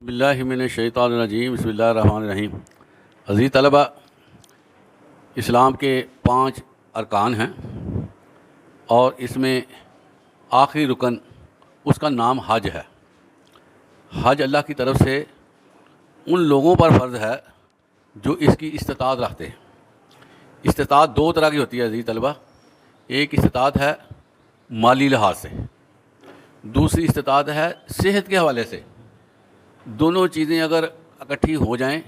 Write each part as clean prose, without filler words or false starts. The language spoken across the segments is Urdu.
باللہ من الشیطان الرجیم بسم اللہ الرحمن الرحیم۔ عزیز طلبہ، اسلام کے 5 ارکان ہیں اور اس میں آخری رکن اس کا نام حج ہے۔ حج اللہ کی طرف سے ان لوگوں پر فرض ہے جو اس کی استطاعت رکھتے ہیں۔ استطاعت 2 طرح کی ہوتی ہے عزیز طلبہ۔ ایک استطاعت ہے مالی لحاظ سے، دوسری استطاعت ہے صحت کے حوالے سے۔ دونوں چیزیں اگر اکٹھی ہو جائیں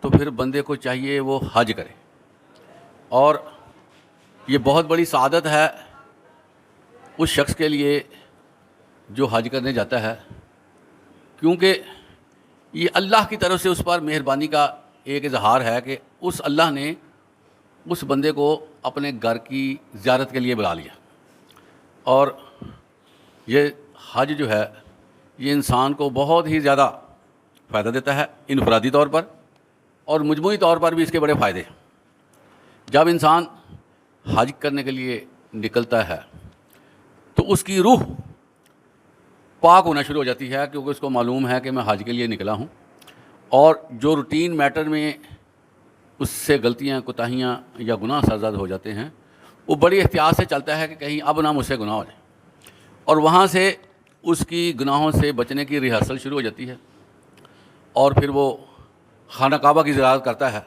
تو پھر بندے کو چاہیے وہ حج کرے، اور یہ بہت بڑی سعادت ہے اس شخص کے لیے جو حج کرنے جاتا ہے، کیونکہ یہ اللہ کی طرف سے اس پر مہربانی کا ایک اظہار ہے کہ اس اللہ نے اس بندے کو اپنے گھر کی زیارت کے لیے بلا لیا۔ اور یہ حج جو ہے یہ انسان کو بہت ہی زیادہ فائدہ دیتا ہے، انفرادی طور پر اور مجموعی طور پر بھی اس کے بڑے فائدے ہیں۔ جب انسان حج کرنے کے لیے نکلتا ہے تو اس کی روح پاک ہونا شروع ہو جاتی ہے، کیونکہ اس کو معلوم ہے کہ میں حج کے لیے نکلا ہوں، اور جو روٹین میٹر میں اس سے غلطیاں، کوتاہیاں یا گناہ سرزد ہو جاتے ہیں، وہ بڑی احتیاط سے چلتا ہے کہ کہیں اب نہ مجھ سے گناہ ہو جائے، اور وہاں سے اس کی گناہوں سے بچنے کی ریہرسل شروع ہو جاتی ہے، اور پھر وہ خانہ کعبہ کی زیارت کرتا ہے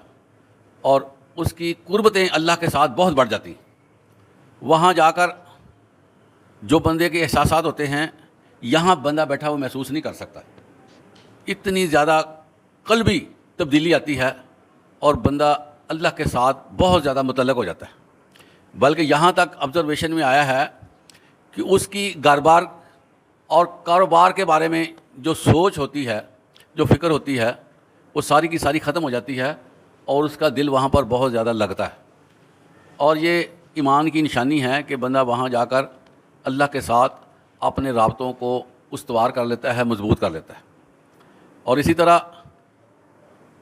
اور اس کی قربتیں اللہ کے ساتھ بہت بڑھ جاتی ہیں۔ وہاں جا کر جو بندے کے احساسات ہوتے ہیں یہاں بندہ بیٹھا وہ محسوس نہیں کر سکتا۔ اتنی زیادہ قلبی تبدیلی آتی ہے اور بندہ اللہ کے ساتھ بہت زیادہ متعلق ہو جاتا ہے۔ بلکہ یہاں تک آبزرویشن میں آیا ہے کہ اس کی گھر بار اور کاروبار کے بارے میں جو سوچ ہوتی ہے، جو فکر ہوتی ہے، وہ ساری کی ساری ختم ہو جاتی ہے اور اس کا دل وہاں پر بہت زیادہ لگتا ہے۔ اور یہ ایمان کی نشانی ہے کہ بندہ وہاں جا کر اللہ کے ساتھ اپنے رابطوں کو استوار کر لیتا ہے، مضبوط کر لیتا ہے۔ اور اسی طرح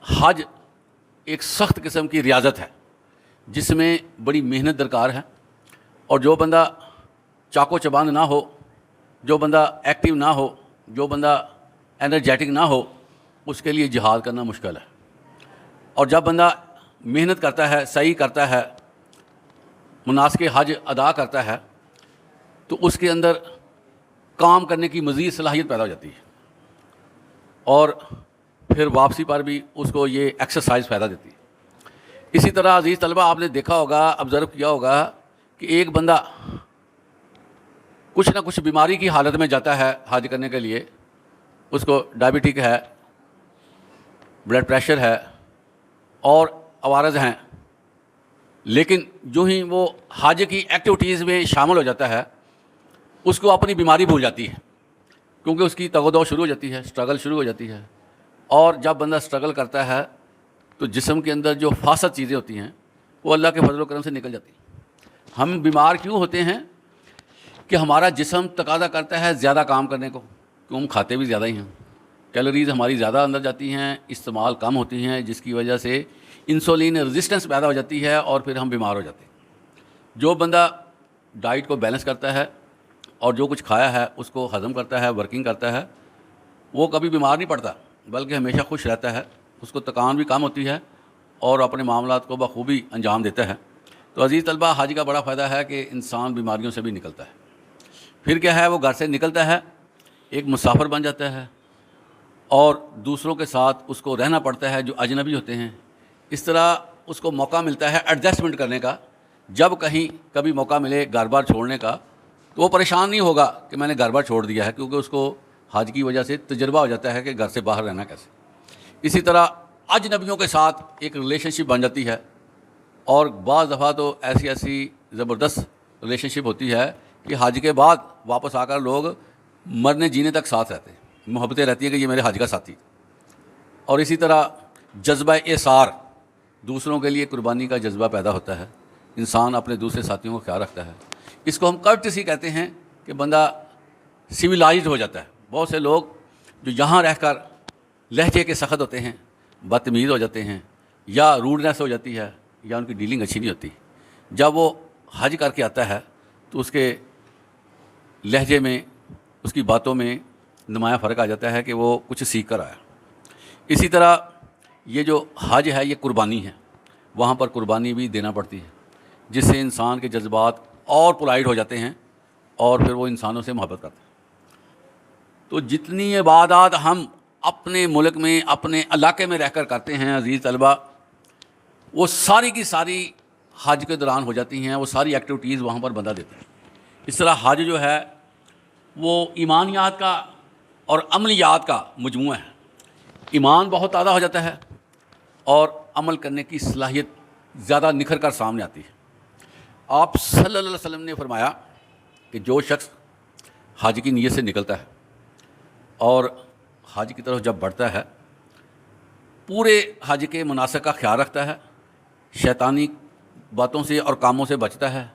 حج ایک سخت قسم کی ریاضت ہے جس میں بڑی محنت درکار ہے، اور جو بندہ چاق و چبند نہ ہو، جو بندہ ایکٹیو نہ ہو، جو بندہ انرجیٹک نہ ہو، اس کے لیے جہاد کرنا مشکل ہے۔ اور جب بندہ محنت کرتا ہے، صحیح کرتا ہے، مناسک حج ادا کرتا ہے، تو اس کے اندر کام کرنے کی مزید صلاحیت پیدا ہو جاتی ہے، اور پھر واپسی پر بھی اس کو یہ ایکسرسائز فائدہ دیتی ہے۔ اسی طرح عزیز طلبہ، آپ نے دیکھا ہوگا، آبزرو کیا ہوگا کہ ایک بندہ کچھ نہ کچھ بیماری کی حالت میں جاتا ہے حج کرنے کے لیے، اس کو ڈائبٹک ہے، بلڈ پریشر ہے اور عوارض ہیں، لیکن جو ہی وہ حج کی ایکٹیویٹیز میں شامل ہو جاتا ہے اس کو اپنی بیماری بھول جاتی ہے، کیونکہ اس کی تگ و دو شروع ہو جاتی ہے، سٹرگل شروع ہو جاتی ہے۔ اور جب بندہ سٹرگل کرتا ہے تو جسم کے اندر جو فاسد چیزیں ہوتی ہیں وہ اللہ کے فضل و کرم سے نکل جاتی ہیں۔ ہم بیمار کیوں ہوتے ہیں؟ کہ ہمارا جسم تقاضا کرتا ہے زیادہ کام کرنے کو، کیوں ہم کھاتے بھی زیادہ ہی ہیں، کیلوریز ہماری زیادہ اندر جاتی ہیں، استعمال کم ہوتی ہیں، جس کی وجہ سے انسولین ریزسٹنس پیدا ہو جاتی ہے اور پھر ہم بیمار ہو جاتے ہیں۔ جو بندہ ڈائٹ کو بیلنس کرتا ہے اور جو کچھ کھایا ہے اس کو ہضم کرتا ہے، ورکنگ کرتا ہے، وہ کبھی بیمار نہیں پڑتا بلکہ ہمیشہ خوش رہتا ہے، اس کو تکان بھی کم ہوتی ہے اور اپنے معاملات کو بخوبی انجام دیتا ہے۔ تو عزیز طلبہ، حج کا بڑا فائدہ ہے کہ انسان بیماریوں سے بھی نکلتا ہے۔ پھر کیا ہے، وہ گھر سے نکلتا ہے، ایک مسافر بن جاتا ہے، اور دوسروں کے ساتھ اس کو رہنا پڑتا ہے جو اجنبی ہوتے ہیں۔ اس طرح اس کو موقع ملتا ہے ایڈجسٹمنٹ کرنے کا۔ جب کہیں کبھی موقع ملے گھر بار چھوڑنے کا تو وہ پریشان نہیں ہوگا کہ میں نے گھر بار چھوڑ دیا ہے، کیونکہ اس کو حج کی وجہ سے تجربہ ہو جاتا ہے کہ گھر سے باہر رہنا کیسے۔ اسی طرح اجنبیوں کے ساتھ ایک ریلیشن شپ بن جاتی ہے، اور بعض دفعہ تو ایسی زبردست ریلیشن شپ ہوتی ہے کہ حج کے بعد واپس آ کر لوگ مرنے جینے تک ساتھ رہتے ہیں، محبتیں رہتی ہیں کہ یہ میرے حج کا ساتھی۔ اور اسی طرح جذبہ اثار، دوسروں کے لیے قربانی کا جذبہ پیدا ہوتا ہے، انسان اپنے دوسرے ساتھیوں کو خیال رکھتا ہے۔ اس کو ہم کرٹسی کہتے ہیں کہ بندہ سویلائزڈ ہو جاتا ہے۔ بہت سے لوگ جو یہاں رہ کر لہجے کے سخت ہوتے ہیں، بدتمیز ہو جاتے ہیں، یا روڈنیس ہو جاتی ہے، یا ان کی ڈیلنگ اچھی نہیں ہوتی، جب وہ حج کر کے آتا ہے تو اس کے لہجے میں، اس کی باتوں میں نمایاں فرق آ جاتا ہے کہ وہ کچھ سیکھ کر آیا۔ اسی طرح یہ جو حج ہے یہ قربانی ہے، وہاں پر قربانی بھی دینا پڑتی ہے، جس سے انسان کے جذبات اور پولائٹ ہو جاتے ہیں اور پھر وہ انسانوں سے محبت کرتے ہیں۔ تو جتنی عبادات ہم اپنے ملک میں اپنے علاقے میں رہ کر کرتے ہیں عزیز طلبہ، وہ ساری کی ساری حج کے دوران ہو جاتی ہیں، وہ ساری ایکٹیویٹیز وہاں پر بندہ دیتا ہے۔ اس طرح حج جو ہے وہ ایمانیات کا اور عملیات کا مجموعہ ہے۔ ایمان بہت تازہ ہو جاتا ہے اور عمل کرنے کی صلاحیت زیادہ نکھر کر سامنے آتی ہے۔ آپ صلی اللہ علیہ وسلم نے فرمایا کہ جو شخص حج کی نیت سے نکلتا ہے اور حج کی طرف جب بڑھتا ہے، پورے حج کے مناسک کا خیال رکھتا ہے، شیطانی باتوں سے اور کاموں سے بچتا ہے،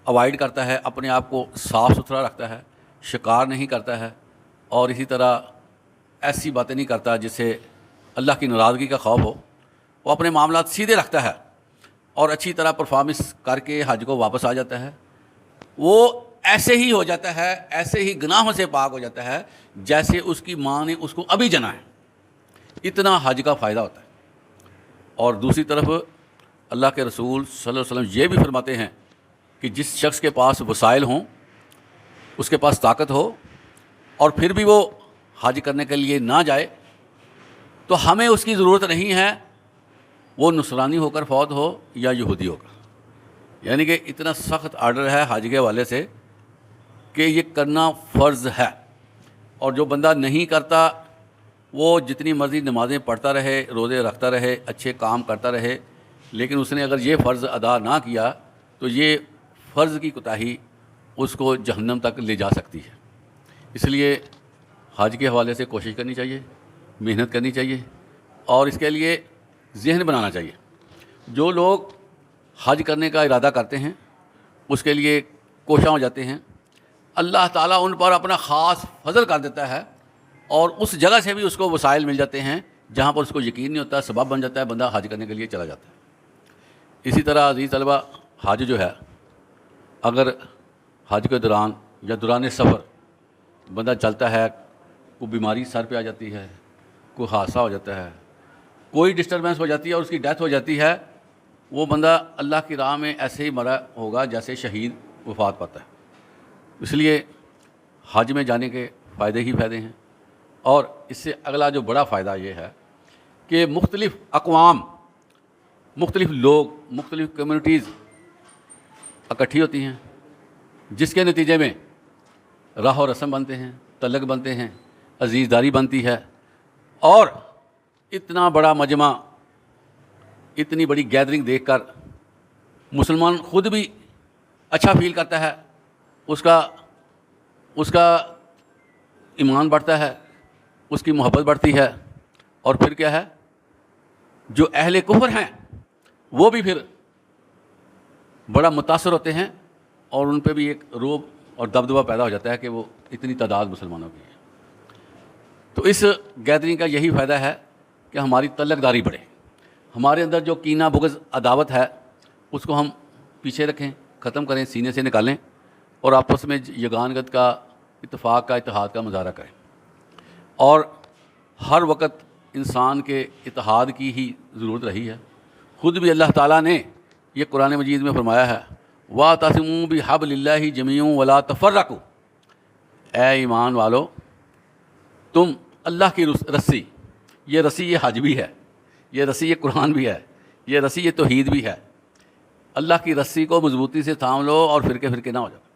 اوائڈ کرتا ہے، اپنے آپ کو صاف ستھرا رکھتا ہے، شکار نہیں کرتا ہے، اور اسی طرح ایسی باتیں نہیں کرتا جس سے اللہ کی ناراضگی کا خوف ہو، وہ اپنے معاملات سیدھے رکھتا ہے اور اچھی طرح پرفارمنس کر کے حج کو واپس آ جاتا ہے، وہ ایسے ہی ہو جاتا ہے، ایسے ہی گناہوں سے پاک ہو جاتا ہے جیسے اس کی ماں نے اس کو ابھی جنا ہے۔ اتنا حج کا فائدہ ہوتا ہے۔ اور دوسری طرف اللہ کے رسول صلی اللہ علیہ وسلم یہ بھی فرماتے ہیں کہ جس شخص کے پاس وسائل ہوں، اس کے پاس طاقت ہو، اور پھر بھی وہ حج کرنے کے لیے نہ جائے، تو ہمیں اس کی ضرورت نہیں ہے، وہ نصرانی ہو کر فوت ہو یا یہودی ہو کر۔ یعنی کہ اتنا سخت آرڈر ہے حج کے حوالے سے کہ یہ کرنا فرض ہے، اور جو بندہ نہیں کرتا وہ جتنی مرضی نمازیں پڑھتا رہے، روزے رکھتا رہے، اچھے کام کرتا رہے، لیکن اس نے اگر یہ فرض ادا نہ کیا تو یہ فرض کی کوتاہی اس کو جہنم تک لے جا سکتی ہے۔ اس لیے حج کے حوالے سے کوشش کرنی چاہیے، محنت کرنی چاہیے، اور اس کے لیے ذہن بنانا چاہیے۔ جو لوگ حج کرنے کا ارادہ کرتے ہیں اس کے لیے کوشاں ہو جاتے ہیں، اللہ تعالیٰ ان پر اپنا خاص فضل کر دیتا ہے، اور اس جگہ سے بھی اس کو وسائل مل جاتے ہیں جہاں پر اس کو یقین نہیں ہوتا، سبب بن جاتا ہے، بندہ حج کرنے کے لیے چلا جاتا ہے۔ اسی طرح عزیز طلبہ، حج جو ہے اگر حج کے دوران یا دوران سفر بندہ چلتا ہے، کوئی بیماری سر پہ آ جاتی ہے، کوئی حادثہ ہو جاتا ہے، کوئی ڈسٹربنس ہو جاتی ہے اور اس کی ڈیتھ ہو جاتی ہے، وہ بندہ اللہ کی راہ میں ایسے ہی مرا ہوگا جیسے شہید وفات پاتا ہے۔ اس لیے حج میں جانے کے فائدے ہی فائدے ہیں، اور اس سے اگلا جو بڑا فائدہ یہ ہے کہ مختلف اقوام، مختلف لوگ، مختلف کمیونٹیز اکٹھی ہوتی ہیں، جس کے نتیجے میں راہ و رسم بنتے ہیں، تعلق بنتے ہیں، عزیزداری بنتی ہے، اور اتنا بڑا مجمع، اتنی بڑی گیدرنگ دیکھ کر مسلمان خود بھی اچھا فیل کرتا ہے، اس کا ایمان بڑھتا ہے، اس کی محبت بڑھتی ہے، اور پھر کیا ہے، جو اہل کفر ہیں وہ بھی پھر بڑا متاثر ہوتے ہیں، اور ان پہ بھی ایک رعب اور دبدبہ پیدا ہو جاتا ہے کہ وہ اتنی تعداد مسلمانوں کی ہے۔ تو اس گیدرنگ کا یہی فائدہ ہے کہ ہماری تعلق داری بڑھے، ہمارے اندر جو کینہ بغض عداوت ہے اس کو ہم پیچھے رکھیں، ختم کریں، سینے سے نکالیں، اور آپس میں یگانگت کا، اتفاق کا، اتحاد کا مظاہرہ کریں۔ اور ہر وقت انسان کے اتحاد کی ہی ضرورت رہی ہے۔ خود بھی اللہ تعالیٰ نے یہ قرآن مجید میں فرمایا ہے، وَاعْتَصِمُوا بِحَبْلِ اللَّهِ جَمِيعًا وَلَا تَفَرَّقُوا، اے ایمان والو تم اللہ کی رسی، یہ رسی یہ حج بھی ہے، یہ رسی یہ قرآن بھی ہے، یہ رسی یہ توحید بھی ہے، اللہ کی رسی کو مضبوطی سے تھام لو اور فرقے فرقے نہ ہو جاؤ۔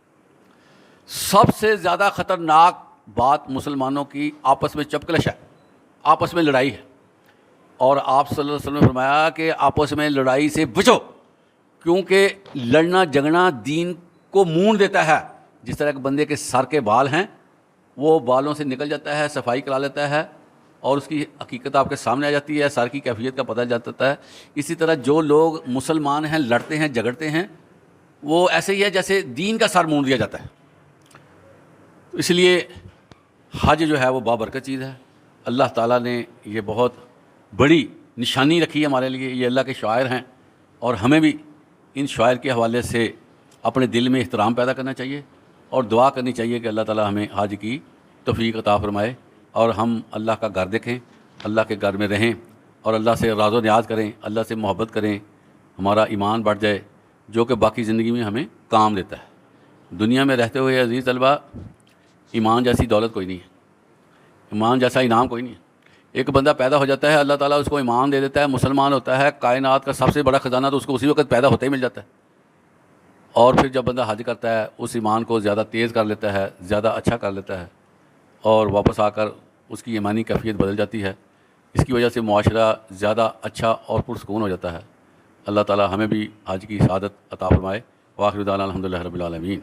سب سے زیادہ خطرناک بات مسلمانوں کی آپس میں چپکلش ہے، آپس میں لڑائی ہے، اور آپ صلی اللہ علیہ وسلم نے فرمایا کہ آپس میں لڑائی سے بچو، کیونکہ لڑنا جھگڑنا دین کو مون دیتا ہے۔ جس طرح ایک بندے کے سر کے بال ہیں، وہ بالوں سے نکل جاتا ہے، صفائی کرا لیتا ہے، اور اس کی حقیقت آپ کے سامنے آ جاتی ہے، سر کی کیفیت کا پتہ چلتا ہے۔ اسی طرح جو لوگ مسلمان ہیں، لڑتے ہیں، جھگڑتے ہیں، وہ ایسے ہی ہے جیسے دین کا سر مون دیا جاتا ہے۔ اس لیے حج جو ہے وہ بابرکت چیز ہے۔ اللہ تعالیٰ نے یہ بہت بڑی نشانی رکھی ہے ہمارے لیے، یہ اللہ کے شاعر ہیں، اور ہمیں بھی ان شاعر کے حوالے سے اپنے دل میں احترام پیدا کرنا چاہیے، اور دعا کرنی چاہیے کہ اللہ تعالیٰ ہمیں حج کی توفیق عطا فرمائے، اور ہم اللہ کا گھر دیکھیں، اللہ کے گھر میں رہیں اور اللہ سے راز و نیاز کریں، اللہ سے محبت کریں، ہمارا ایمان بڑھ جائے، جو کہ باقی زندگی میں ہمیں کام دیتا ہے۔ دنیا میں رہتے ہوئے عزیز طلبہ، ایمان جیسی دولت کوئی نہیں ہے، ایمان جیسا انعام کوئی نہیں ہے۔ ایک بندہ پیدا ہو جاتا ہے، اللہ تعالیٰ اس کو ایمان دے دیتا ہے، مسلمان ہوتا ہے، کائنات کا سب سے بڑا خزانہ تو اس کو اسی وقت پیدا ہوتے ہی مل جاتا ہے۔ اور پھر جب بندہ حج کرتا ہے، اس ایمان کو زیادہ تیز کر لیتا ہے، زیادہ اچھا کر لیتا ہے، اور واپس آ کر اس کی ایمانی کیفیت بدل جاتی ہے۔ اس کی وجہ سے معاشرہ زیادہ اچھا اور پرسکون ہو جاتا ہے۔ اللہ تعالیٰ ہمیں بھی حج کی سعادت عطا فرمائے۔ وآخر دعوانا الحمدللہ رب العالمین۔